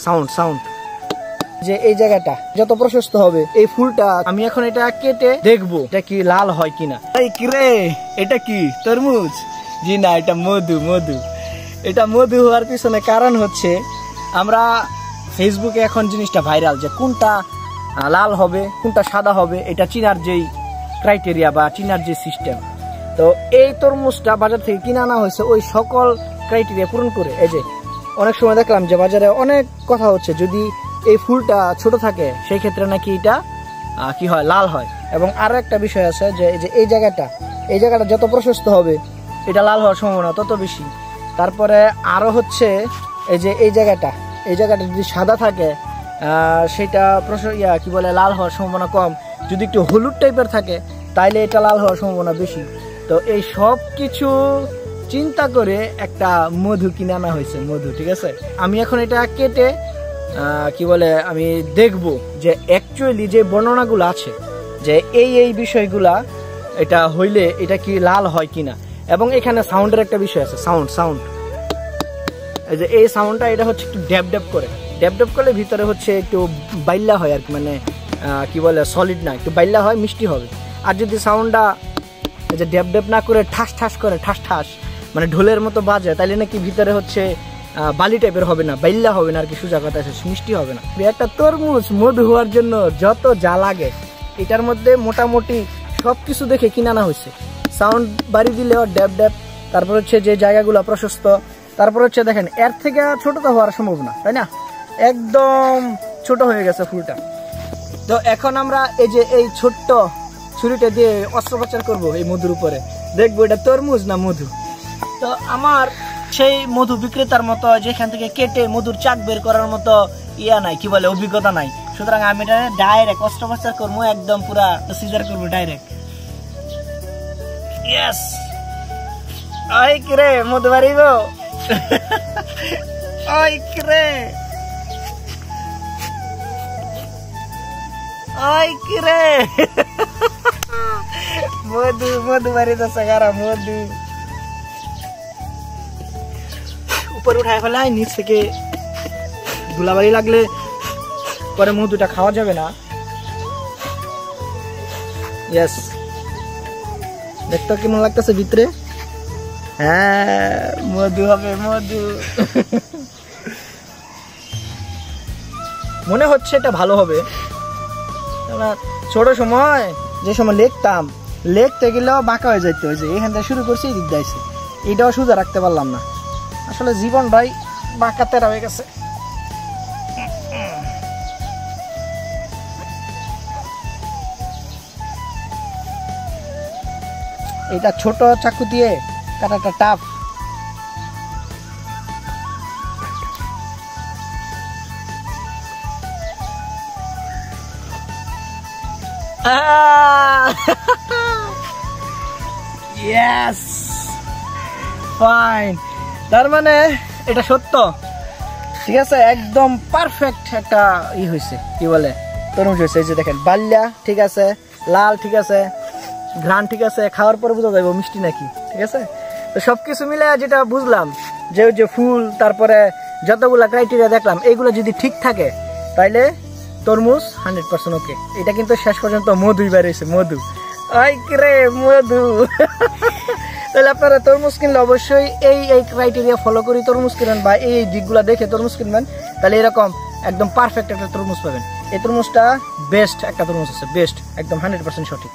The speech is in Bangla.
সাউন্ড সাউন্ড যে এই জায়গাটা যত প্রশস্ত হবে এই ফুলটা আমি এখন এটা কেটে দেখবো এটা কি লাল হয় কিনা। এই কিরে এটা কি তরমুজ? জি না, এটা মধু। মধু এটা মধু হওয়ার পিছনে কারণ হচ্ছে আমরা ফেসবুকে এখন জিনিসটা ভাইরাল যে কোনটা লাল হবে কোনটা সাদা হবে এটা চিনার যেই ক্রাইটেরিয়া বা চিনার যে সিস্টেম। তো এই তরমুজটা বাজার থেকে কিনে আনা হয়েছে ওই সকল ক্রাইটেরিয়া পূরণ করে। এই যে অনেক সময় দেখলাম যে বাজারে অনেক কথা হচ্ছে যদি এই ফুলটা ছোট থাকে সেই ক্ষেত্রে নাকি এটা কি হয় লাল হয়। এবং আরো একটা বিষয় আছে যে এই জায়গাটা যত প্রশস্ত হবে এটা লাল হওয়ার সম্ভাবনা তত বেশি। তারপরে আরো হচ্ছে এই জায়গাটা যদি সাদা থাকে সেটা কি বলে লাল হওয়ার সম্ভাবনা কম। যদি একটু হলুদ টাইপের থাকে তাইলে এটা লাল হওয়ার সম্ভাবনা বেশি। তো এই সব কিছু চিন্তা করে একটা মধু কিনে আনা হয়েছে মধু, ঠিক আছে। আমি এখন এটা কেটে কি বলে আমি দেখব যে অ্যাকচুয়ালি যে বর্ণনাগুলো আছে যে এই বিষয়গুলা এটা হইলে এটা কি লাল হয় কিনা। এবং এখানে সাউন্ডের একটা বিষয় আছে, সাউন্ড এই যে এই সাউন্ডটা এটা হচ্ছে একটু ড্যাব ড্যাব করলে ভিতরে হচ্ছে একটু বাইল্লা হয় আর কি, মানে কি বলে সলিড না, একটু বাইল্লা হয় মিষ্টি হবে। আর যদি সাউন্ডটা এই যে ড্যাব না করে ঠাস করে ঠাস মানে ঢোলের মতো বাজে তাইলে নাকি ভিতরে হচ্ছে বালি টাইপের হবে না, বাইল্লা হবে না আর কি, সোজা কথা মিষ্টি হবে না। একটা তরমুজ মধু হওয়ার জন্য যত যা লাগে এটার মধ্যে মোটামুটি সবকিছু দেখে কিনে আনা হয়েছে। সাউন্ড বাড়ি দিলেও ড্যাব তারপর হচ্ছে যে জায়গাগুলো প্রশস্ত, তারপর হচ্ছে দেখেন এর থেকে ছোট তো হওয়ার সম্ভব না, তাই না? একদম ছোট হয়ে গেছে ফুলটা। তো এখন আমরা এই ছোট্ট ছুরিটা দিয়ে অস্ত্রোপচার করবো এই মধুর উপরে, দেখবো এটা তরমুজ না মধু। তো আমার সেই মধু বিক্রেতার মতো যেখান থেকে কেটে মধুর চাক বের করার মতো নাই, কি বলে অভিজ্ঞতা নাই। সুতরাং আমি এটা ডাইরেক্ট অস্ত্রোপচার করবো, একদম পুরা সিজার করবো ডাইরেক্ট। ইয়েস, ওই কিরে মধু বাড়ি গো, ওই কিরে মধু বাড়ি দশ মধু উপরে উঠায় ফেলায়, নিচ থেকে ধুলাবাড়ি লাগলে পরে মধুটা খাওয়া যাবে না। ইয়েস, দেখতে কেমন লাগতেছে ভিতরে? হ্যাঁ মধু হবে মধু। মনে হচ্ছে এটা ভালো হবে। ছোট সময় যে সময় লেখতে গেলেও বাঁকা হয়ে যাইতে হয়েছে, এখান থেকে শুরু করছি এদিক দিয়েছে, এটাও সোজা রাখতে পারলাম না। আসলে জীবনটাই বাঁকা তেরা হয়ে গেছে। এটা ছোট চাকু দিয়ে কাটাটা টাফ। Yes, fine. তার মানে এটা সত্য, ঠিক আছে, একদম পারফেক্ট একটা হয়েছে, কি বলে তরমুজ হয়েছে। এই যে দেখেন বাল্যা ঠিক আছে, লাল ঠিক আছে, ঘ্রাণ ঠিক আছে, খাওয়ার পরে বোঝা যাবে মিষ্টি নাকি, ঠিক আছে। তো সবকিছু মিলে যেটা বুঝলাম যে ফুল তারপরে যতগুলা ক্রাইটেরিয়া দেখলাম এইগুলো যদি ঠিক থাকে তাইলে তরমুজ 100% ওকে। এটা কিন্তু শেষ পর্যন্ত মধুই বেরিয়েছে, মধু। আই রে মধু। তাহলে আপনারা তরমুজ কিনলে অবশ্যই এই ক্রাইটেরিয়া ফলো করে তরমুজ কিনবেন বা এই দিকগুলো দেখে তরমুজ কিনবেন, তাহলে এরকম একদম পারফেক্ট একটা তরমুজ পাবেন। এই তরমুজটা বেস্ট একটা তরমুজ আছে, বেস্ট একদম 100% সঠিক।